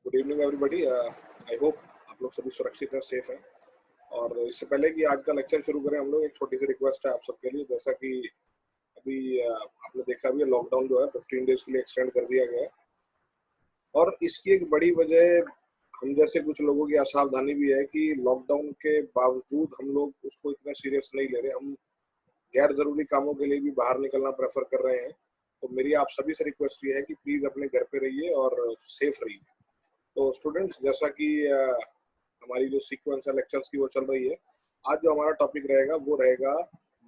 Good evening everybody. I hope आप लोग सभी सुरक्षित हैं, सेफ हैं। और इससे पहले कि आज का लेक्चर शुरू करें, हम लोग एक छोटी सी रिक्वेस्ट है आप सबके लिए। जैसा कि अभी आपने देखा भी है, लॉकडाउन जो है 15 डेज के लिए एक्सटेंड कर दिया गया है। और इसकी एक बड़ी वजह हम जैसे कुछ लोगों की असावधानी भी है कि लॉकडाउन के बावजूद हम लोग उसको इतना सीरियस नहीं ले रहे। हम गैर जरूरी कामों के लिए भी बाहर निकलना प्रेफर कर रहे हैं। तो मेरी आप सभी से रिक्वेस्ट ये है कि प्लीज अपने घर पे रहिए और सेफ रहिए। तो स्टूडेंट्स, जैसा कि हमारी जो सीक्वेंस है लेक्चर्स की वो चल रही है, आज जो हमारा टॉपिक रहेगा वो रहेगा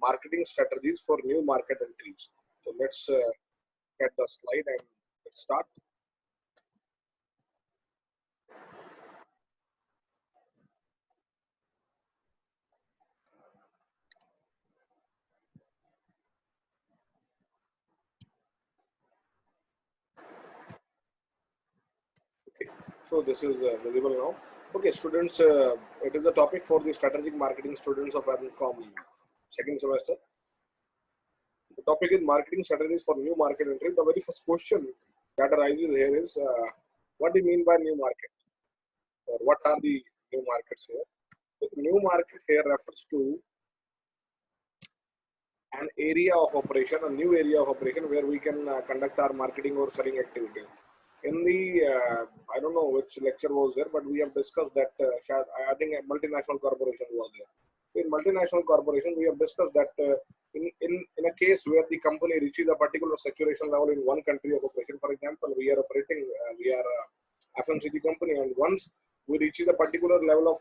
marketing strategies for new market entries. तो let's get the slide and start. So this is visible now. Okay, students, it is the topic for the strategic marketing students of MCOM second semester. The topic is marketing strategies for new market entry. The very first question that arises here is, what do you mean by new market? Or what are the new markets here? The new market here refers to an area of operation, a new area of operation where we can conduct our marketing or selling activity. In the, I don't know which lecture was there, but we have discussed that, I think a multinational corporation was there. In multinational corporation, we have discussed that in a case where the company reaches a particular saturation level in one country of operation, for example, we are operating, we are a FMCG company, and once we reach a particular level of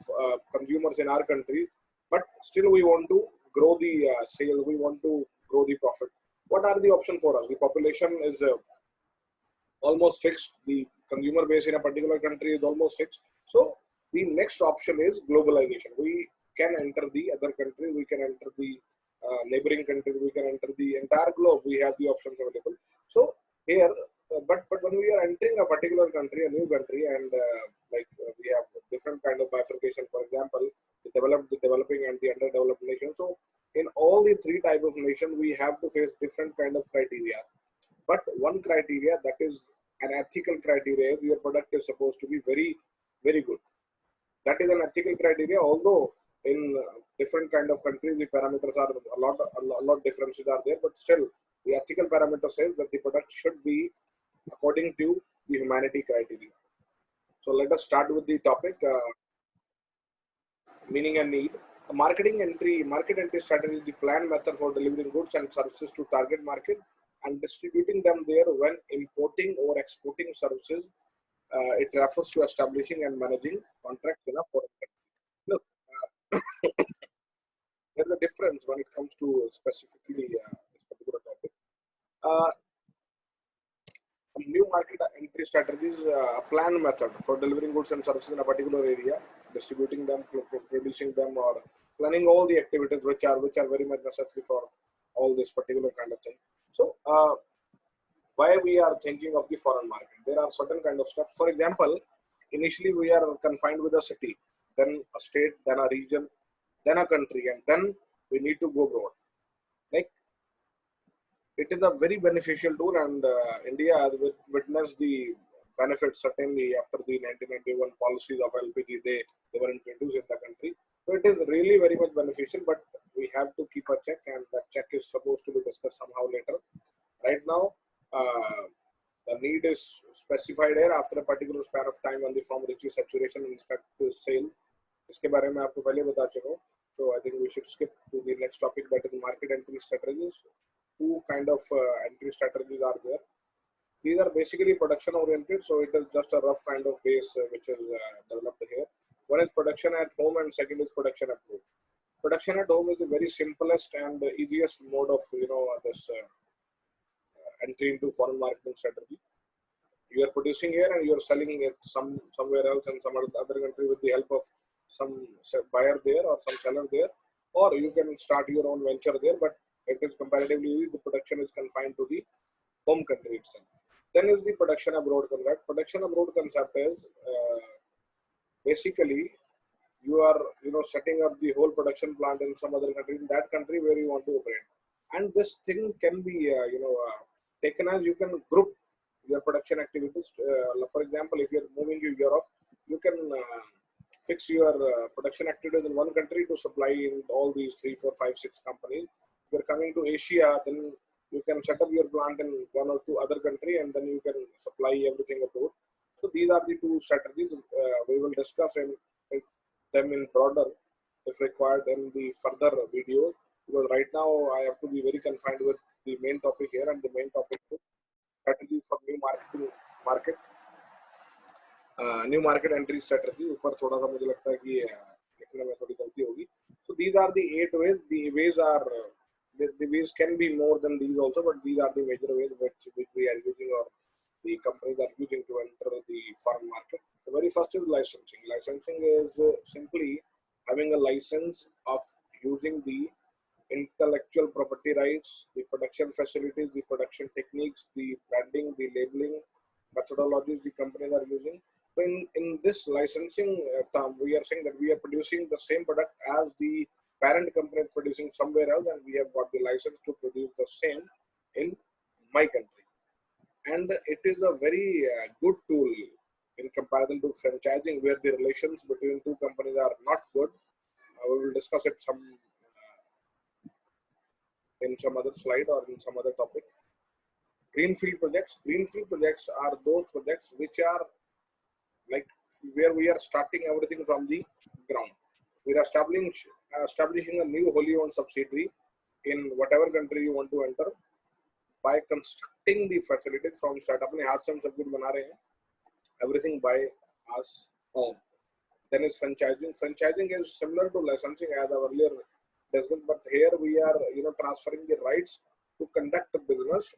consumers in our country, but still we want to grow the sale, we want to grow the profit. What are the options for us? The population is almost fixed. The consumer base in a particular country is almost fixed. So the next option is globalization. We can enter the other country, we can enter the neighboring countries, we can enter the entire globe. We have the options available. So here, but when we are entering a particular country, a new country, and we have different kind of bifurcation. For example, the developed, the developing, and the underdeveloped nation. So in all the three type of nation, we have to face different kind of criteria. But one criteria that is an ethical criteria is your product is supposed to be very, very good. That is an ethical criteria. Although in different kind of countries the parameters are a lot differences are there, but still the ethical parameter says that the product should be according to the humanity criteria. So let us start with the topic, meaning and need. A market entry strategy is the planned method for delivering goods and services to target market and distributing them there when importing or exporting services. It refers to establishing and managing contracts in a foreign country. Look, there's a difference when it comes to specifically this particular topic. Uh, New market entry strategies, a planned method for delivering goods and services in a particular area, distributing them, producing them, or planning all the activities which are very much necessary for all this particular kind of thing. So why we are thinking of the foreign market? There are certain kind of steps. For example, initially we are confined with a city, then a state, then a region, then a country, and then we need to go abroad. Like, it is a very beneficial tool, and India has witnessed the benefits certainly after the 1991 policies of LPG. They were introduced in the country. So it is really very much beneficial, but we have to keep a check, and that check is supposed to be discussed somehow later. Right now, the need is specified here after a particular span of time when the firm reaches saturation in respect to sale. इसके बारे में आपको पहले बता चुका हूँ. So I think we should skip to the next topic, that is market entry strategies. Two kind of entry strategies are there. These are basically production oriented, so it is just a rough kind of base which is developed here. One is production at home, and second is production abroad. Production at home is the very simplest and easiest mode of this entry into foreign marketing strategy. You are producing here and you are selling it somewhere else in some other country with the help of some buyer there or some seller there, or you can start your own venture there, but it is comparatively easy. The production is confined to the home country itself. Then is the production abroad concept. Production abroad concept is basically you are setting up the whole production plant in some other country, in that country where you want to operate, and this thing can be taken as you can group your production activities. For example, if you're moving to Europe, you can fix your production activities in one country to supply in all these 3, 4, 5, 6 companies. If you're coming to Asia, then you can set up your plant in 1 or 2 other country, and then you can supply everything abroad. So these are the 2 strategies. We will discuss them in broader if required in the further video, because right now I have to be very confined with the main topic here, and the main topic is strategies for market new market entry strategy. ऊपर थोड़ा सा मुझे लगता है कि लिखने में थोड़ी गलती होगी. So these are the 8 ways. The ways are the ways can be more than these also, but these are the major ways which we are using, or the companies are using to enter the foreign market. The very first is licensing. Licensing is simply having a license of using the intellectual property rights, the production facilities, the production techniques, the branding, the labeling methodologies the companies are using. So in this licensing term, we are saying that we are producing the same product as the parent company is producing somewhere else, and we have got the license to produce the same in my country. And it is a very good tool in comparison to franchising, where the relations between 2 companies are not good. We will discuss it in some other slide or in some other topic. Greenfield projects. Greenfield projects are those projects which are like where we are starting everything from the ground. We are establishing a new wholly owned subsidiary in whatever country you want to enter by constructing the facilities from start. अपने हाथ से हम सब कुछ बना रहे हैं, everything by us own. Then is franchising. Franchising is similar to licensing as I earlier discussed, but here we are transferring the rights to conduct a business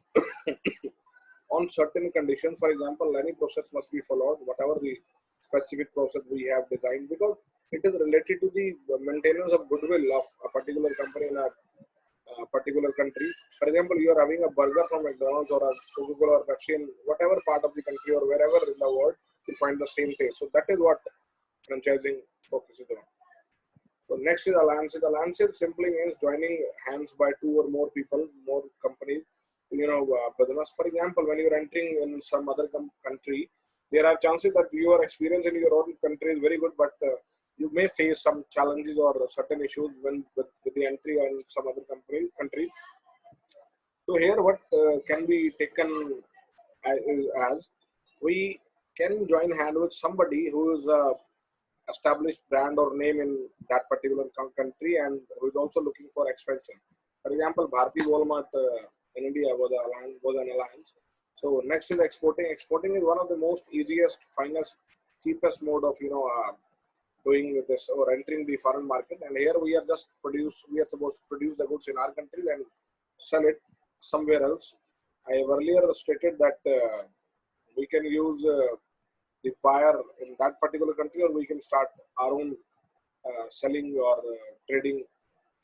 on certain conditions. For example, any process must be followed, whatever the specific process we have designed, because it is related to the maintenance of goodwill of a particular company in a particular country. For example, you are having a burger from McDonald's or a Coca-Cola or Pepsi in whatever part of the country or wherever in the world, you find the same taste. So that is what franchising focuses on. So next is alliances. Alliances simply means joining hands by 2 or more people, more companies, business. For example, when you are entering in some other country, there are chances that your experience in your own country is very good, but you may face some challenges or certain issues when with the entry in some other country. So here, what can be taken as we can join hand with somebody who is a established brand or name in that particular country and who is also looking for expansion. For example, Bharti Walmart in India was an alliance. So next is exporting. Exporting is one of the most easiest, finest, cheapest mode of doing this or entering the foreign market. And here we are supposed to produce the goods in our country and sell it somewhere else. I have earlier stated that we can use the buyer in that particular country, or we can start our own selling or trading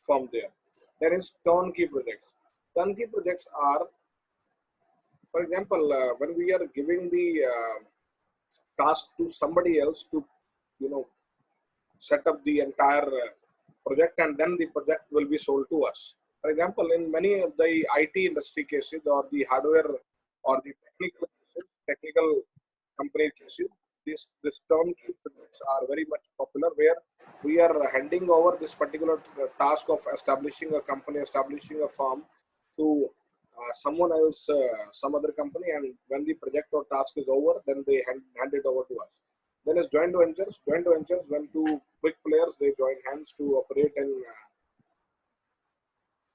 from there. There is turnkey projects. Turnkey projects are, for example, when we are giving the task to somebody else to, set up the entire project, and then the project will be sold to us. For example, in many of the IT industry cases or the hardware or the technical company cases, this turnkey projects are very much popular, where we are handing over this particular task of establishing a company, establishing a firm to someone else, some other company, and when the project or task is over, then they hand it over to us. Then is joint ventures. Joint ventures, when 2 big players, they join hands to operate in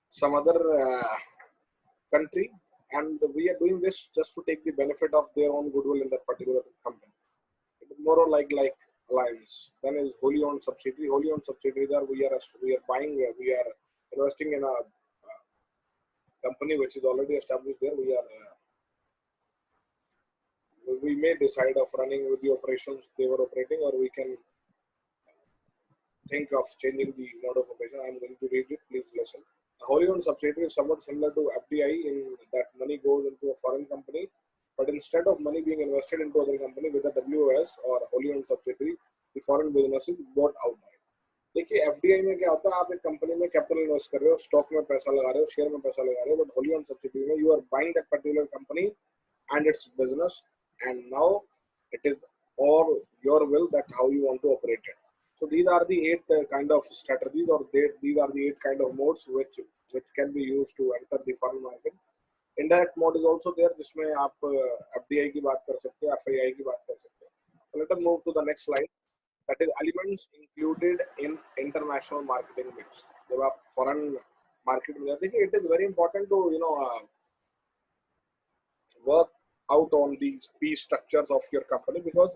some other country, and we are doing this just to take the benefit of their own goodwill in that particular company. It is more or like alliance. Then is wholly owned subsidiary. Wholly owned subsidiaries are we are investing in a company which is already established there. We may decide of running with the operations they were operating, or we can think of changing the mode of operation. I am going to read it. Please listen. A wholly owned subsidiary is somewhat similar to FDI in that money goes into a foreign company, but instead of money being invested into other company with a WOS or wholly owned subsidiary, the foreign business is bought outright. देखिए FDI में क्या होता है, आप एक company में capital invest कर रहे हो, स्टॉक में पैसा लगा रहे हो, शेयर में पैसा लगा रहे हो, बट होली ऑन सब्सिडी में you are buying that particular company and its business, and now it is or your will that how you want to operate it. So these are the eight kind of strategies, or these are the eight kind of modes which can be used to enter the foreign market. Indirect mode is also there, जिसमें आप FDI की बात कर सकते हैं, FII की बात कर सकते हैं. So let us move to the next slide. That is elements included in international marketing mix. जब आप foreign market में जाते हैं, it is very important to work out on these P structures of your company, because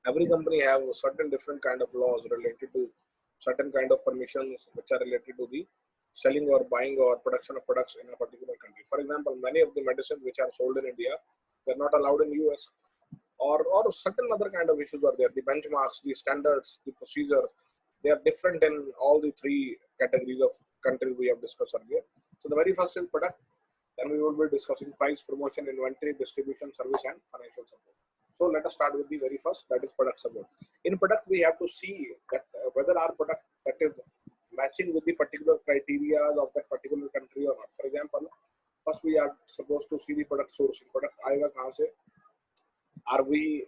every company have certain different kind of laws related to certain kind of permissions which are related to the selling or buying or production of products in a particular country. For example, many of the medicines which are sold in India, they're not allowed in US, or certain other kind of issues are there. The benchmarks, the standards, the procedure, they are different in all the three categories of countries we have discussed earlier. So the very first is product. Then we will be discussing price, promotion, inventory, distribution, service, and financial support. So let us start with the very first, that is product support. In product, we have to see that whether our product that is matching with the particular criteria of that particular country or not. For example, first we are supposed to see the product sourcing. Product आएगा कहाँ से? Are we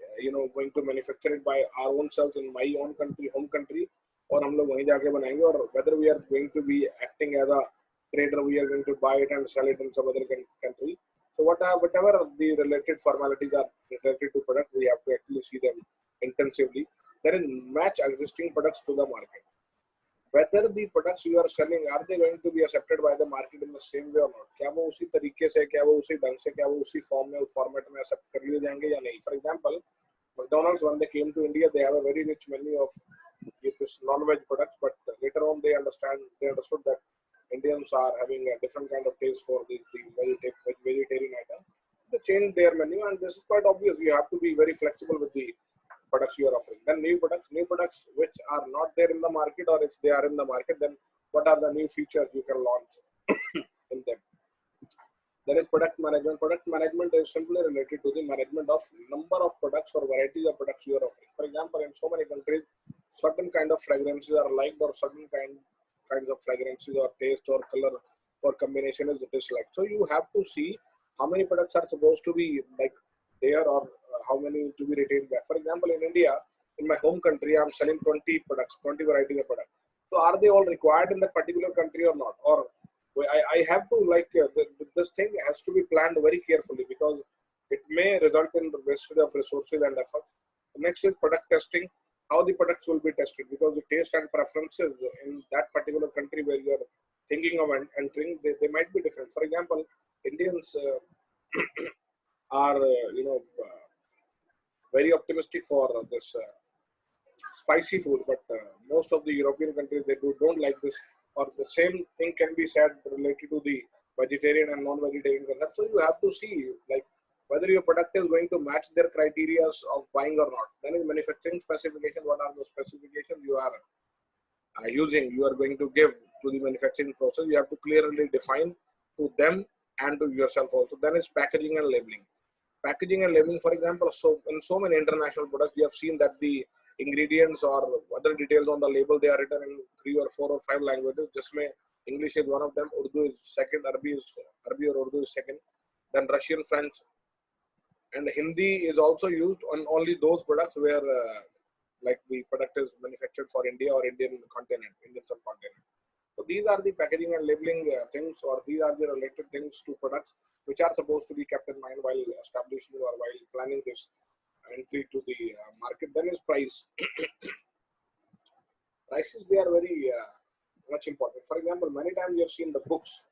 going to manufacture it by our own selves in my own country, home country, और हम लोग वहीं जाके बनाएंगे, और whether we are going to be acting as a trader, we are going to buy it and sell it in some other country. So whatever the related formalities are related to product, we have to actually see them intensively. Then match existing products to the market. Whether the products you are selling, are they going to be accepted by the market in the same way or not? क्या वो उसी तरीके से, क्या वो उसी ढंग से, क्या वो उसी फॉर्म में, उस फॉर्मेट में accept कर लिए जाएंगे या नहीं? For example, McDonald's, when they came to India, they have a very rich menu of this non-veg products, but later on they understood that Indians are having a different kind of taste for the vegetarian item. They changed their menu, and this is quite obvious. You have to be very flexible with the products you are offering. Then new products which are not there in the market, or if they are in the market, then what are the new features you can launch in them? There is product management. Product management is simply related to the management of number of products or varieties of products you are offering. For example, in so many countries, certain kind of fragrances are liked, or certain kinds of fragrances or taste or color or combination is disliked. So you have to see how many products are supposed to be like there, or how many to be retained back. For example, in India, in my home country, I'm selling 20 products, 20 varieties of products. So are they all required in that particular country or not? Or I have to this thing has to be planned very carefully, because it may result in wastage of resources and effort. The next is product testing. How the products will be tested, because the taste and preferences in that particular country where you are thinking of entering, they might be different. For example, Indians are very optimistic for this spicy food, but most of the European countries, they don't like this. Or the same thing can be said related to the vegetarian and non-vegetarian concept. So you have to see whether your product is going to match their criteria of buying or not. Then in manufacturing specification, what are the specifications you are you are going to give to the manufacturing process? You have to clearly define to them and to yourself also. Then it's packaging and labeling. Packaging and labeling, for example, so in so many international products, you have seen that the ingredients or other details on the label, they are written in 3 or 4 or 5 languages. Just English is one of them, Urdu is second, Arabic or Urdu is second, then Russian, French, and Hindi is also used on only those products where the product is manufactured for India or Indian subcontinent. So these are the packaging and labeling things, or these are the related things to products which are supposed to be kept in mind while establishing or while planning this entry to the market. Then is price. Prices, they are very much important. For example, many times you have seen the books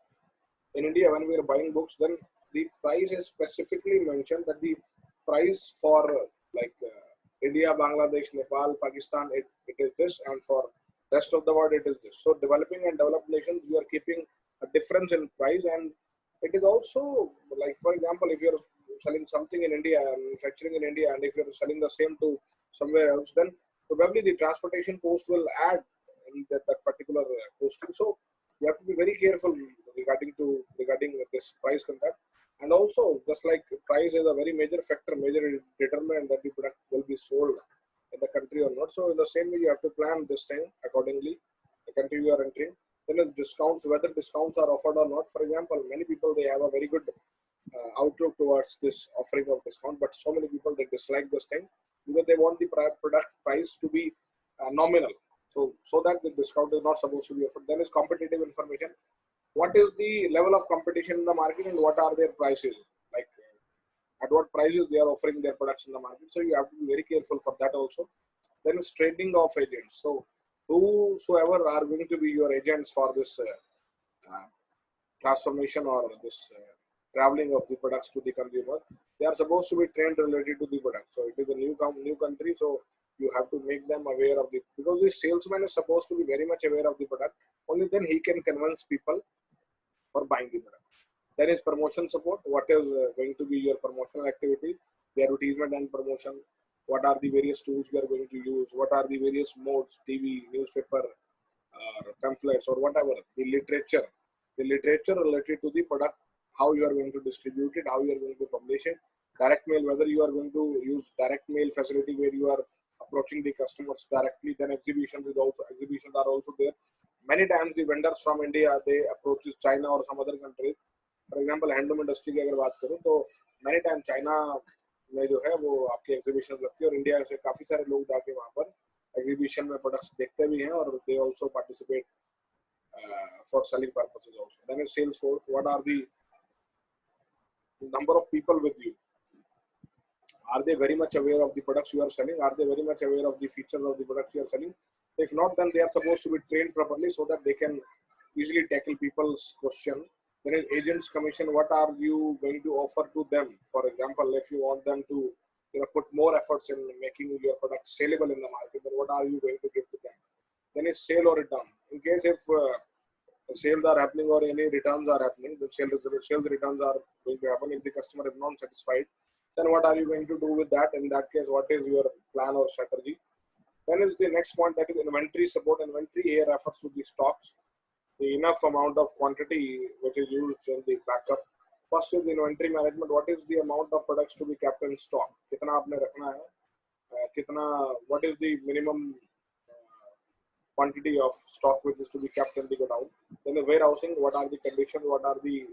in India. When we are buying books, then the price is specifically mentioned that the price for India, Bangladesh, Nepal, Pakistan, it is this, and for rest of the world it is this. So developing and developed nations, you are keeping a difference in price, and it is also for example, if you're selling something in India, manufacturing in India, and if you're selling the same to somewhere else, then probably the transportation cost will add in that particular costing. So you have to be very careful regarding this price concept. And also, just like price is a very major factor, major determinant that the product will be sold in the country or not. So in the same way, you have to plan this thing accordingly, the country you are entering. Then discounts, whether discounts are offered or not. For example, many people, they have a very good outlook towards this offering of discount, but so many people, they dislike this thing because they want the product price to be nominal. So that the discount is not supposed to be offered. Then is competitive information. What is the level of competition in the market and what are their prices? Like at what prices they are offering their products in the market. So you have to be very careful for that also. Then is trading of agents. So whosoever are going to be your agents for this transformation or this traveling of the products to the consumer, they are supposed to be trained related to the product. So it is a new country, so you have to make them aware of the, because the salesman is supposed to be very much aware of the product. Only then he can convince people for buying the product. There is promotion support. What is going to be your promotional activity, the advertisement and promotion? What are the various tools you are going to use? What are the various modes, TV, newspaper, pamphlets, or whatever, the literature related to the product, how you are going to distribute it, how you are going to publish it, direct mail, whether you are going to use direct mail facility where you are approaching the customers directly. Then exhibitions are also there. Many times the vendors from India, they approach China or some other countries. For example, handloom industry की अगर बात करूं तो many time China में जो है वो आपकी एग्जीबिशन लगती है और इंडिया से काफी सारे लोग जाके वहां पर एग्जीबिशन में प्रोडक्ट्स देखते भी हैं और they also participate for selling purposes also. Then is sales force. What are the number of people with you? Are they very much aware of the products you are selling? Are they very much aware of the features of the products you are selling? If not, then they are supposed to be trained properly so that they can easily tackle people's question. Then is agents commission. What are you going to offer to them? For example, if you want them to put more efforts in making your product saleable in the market, then what are you going to give to them? Then is sale or return. In case if sales are happening or any returns are happening, the sales returns are going to happen if the customer is not satisfied. Then what are you going to do with that? In that case, what is your plan or strategy? Then is the next point, that is inventory support. Inventory here refers to the stocks, the enough amount of quantity which is used in the backup. First is the inventory management. What is the amount of products to be kept in stock? कितना आपने रखना है? कितना? What is the minimum quantity of stock which is to be kept in the godown? Then the warehousing. What are the conditions? What are the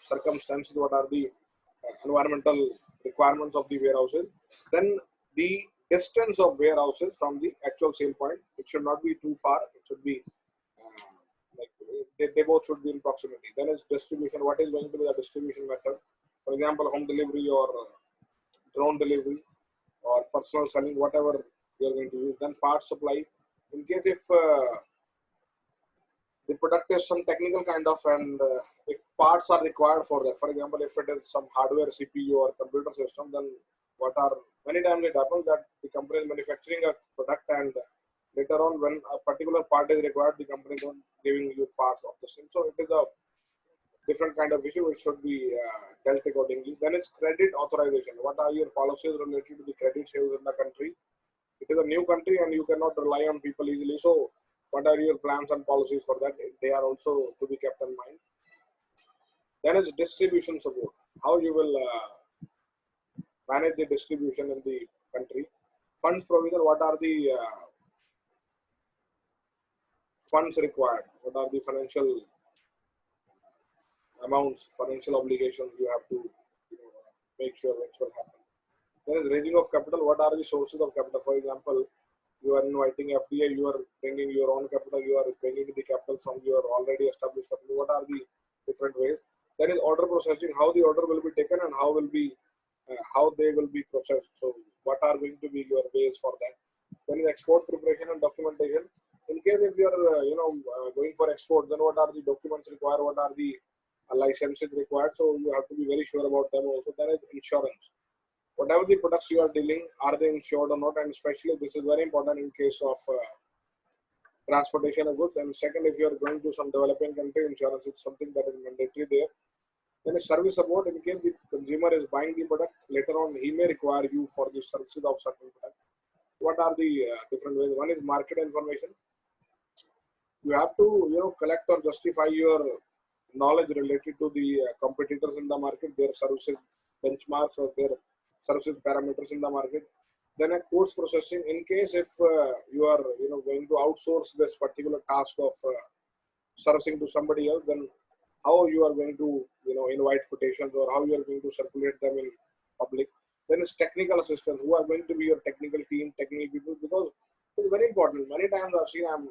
circumstances? What are the environmental requirements of the warehouses? Then the distance of warehouses from the actual sale point. It should not be too far. It should be they both should be in proximity. Then is distribution. What is going to be the distribution method? For example, home delivery or drone delivery or personal selling, whatever you are going to use. Then parts supply. In case if the product is some technical kind of, and if parts are required for that, for example, if it is some hardware, CPU or computer system, then what are, many times it happens that the company is manufacturing a product and later on when a particular part is required, the company is not giving you parts of the same. So it is a different kind of issue which should be dealt accordingly. Then it's credit authorization. What are your policies related to the credit sales in the country? It is a new country and you cannot rely on people easily. So what are your plans and policies for that? They are also to be kept in mind. Then is distribution support. How you will manage the distribution in the country. Funds provision. What are the funds required? What are the financial amounts, financial obligations you have to make sure which will happen. There is raising of capital. What are the sources of capital? For example, you are inviting FDI, you are bringing your own capital, you are bringing the capital from your already established capital. What are the different ways? There is order processing, how the order will be taken and how they will be processed. So what are going to be your ways for that? Then is export preparation and documentation. In case if you are going for export, then what are the documents required? What are the licenses required? So you have to be very sure about them also. There is insurance. Whatever the products you are dealing, are they insured or not? And especially this is very important in case of transportation of goods. And second, if you are going to some developing country, insurance is something that is mandatory there. Then a service support. In case the consumer is buying the product, later on he may require you for the services of certain product. What are the different ways? One is market information. You have to collect or justify your knowledge related to the competitors in the market, their services benchmarks or their services parameters in the market. Then a quotes processing. In case if you are going to outsource this particular task of servicing to somebody else, then how you are going to, invite quotations, or how you are going to circulate them in public. Then it's technical assistants, who are going to be your technical team, technical people, because it's very important. Many times I've seen, and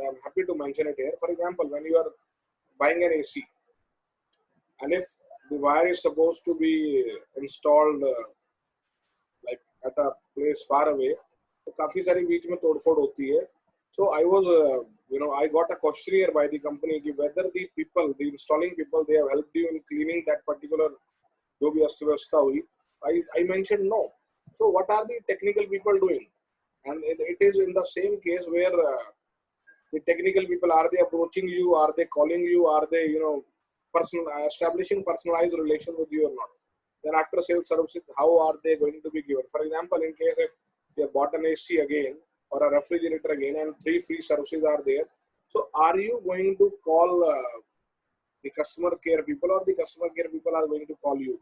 I'm happy to mention it here. For example, when you are buying an AC, and if the wire is supposed to be installed like at a place far away, तो काफी सारी बीच में तोड़फोड़ होती है. So I was, I got a questionnaire by the company कि whether the people, the installing people, they have helped you in cleaning that particular जो भी अस्तव्यस्ता हुई. I mentioned no. So what are the technical people doing? And it is in the same case where the technical people, are they approaching you, are they calling you, are they, establishing personalized relation with you or not? Then after sales services, how are they going to be given? For example, in case if you have bought an AC again or a refrigerator again and 3 free services are there, so are you going to call the customer care people, or the customer care people are going to call you?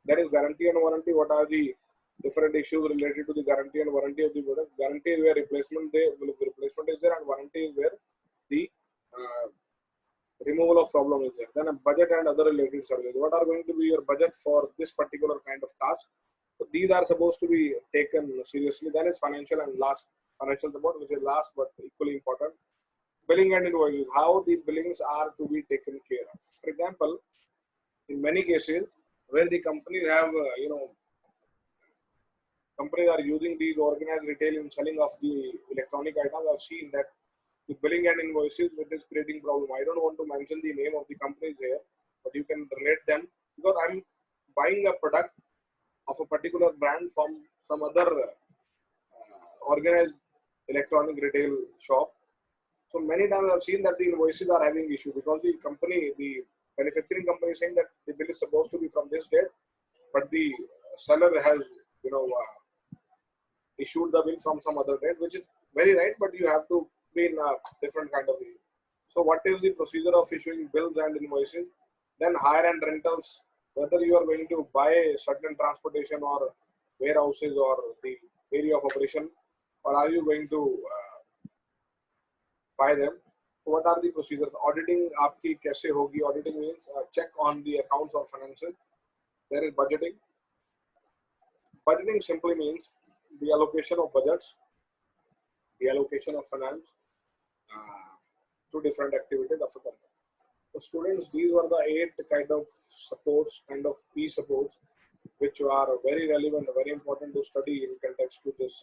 There is guarantee and warranty. What are the different issues related to the guarantee and warranty of the product? Guarantee is where replacement is there, and warranty is where the removal of problem is there. Then a budget and other related services. What are going to be your budget for this particular kind of task? So these are supposed to be taken seriously. Then it's financial, and last, financial support, which is last but equally important. Billing and invoices. How the billings are to be taken care of. For example, in many cases where the companies have, companies are using these organized retail in selling of the electronic items, I've seen that the billing and invoices, which is creating problem. I don't want to mention the name of the companies here, but you can relate them, because I'm buying a product of a particular brand from some other organized electronic retail shop. So many times I've seen that the invoices are having issue, because the company, the manufacturing company, is saying that the bill is supposed to be from this date, but the seller has, issued the bill from some other date, which is very right, but you have to be in a different kind of way. So what is the procedure of issuing bills and invoices? Then hire and rentals, whether you are going to buy certain transportation or warehouses or the area of operation, or are you going to buy them? What are the procedures? Auditing आपकी कैसे होगी? Auditing means check on the accounts or finances. There is budgeting. Budgeting simply means the allocation of budgets, the allocation of finance to different activities of a company. So students, these were the 8 kind of supports, kind of key supports, which are very relevant, very important to study in context to this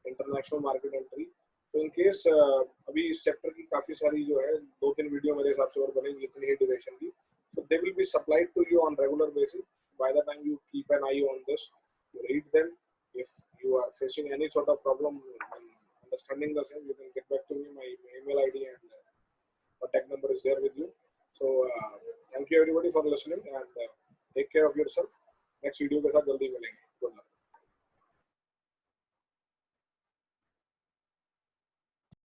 international market entry. तो in case अभी इस sector की काफी सारी जो है 2-3 video मेरे हिसाब से और बनेंगी इतनी ही ड्यूरेशन की. So they will be supplied to you on regular basis. By the time you keep an eye on this, you read them. If you are facing any sort of problem in understanding the same, you can get back to me. My email ID and contact number is there with you. So thank you everybody for listening, and take care of yourself. Next video के साथ जल्दी मिलेंगे.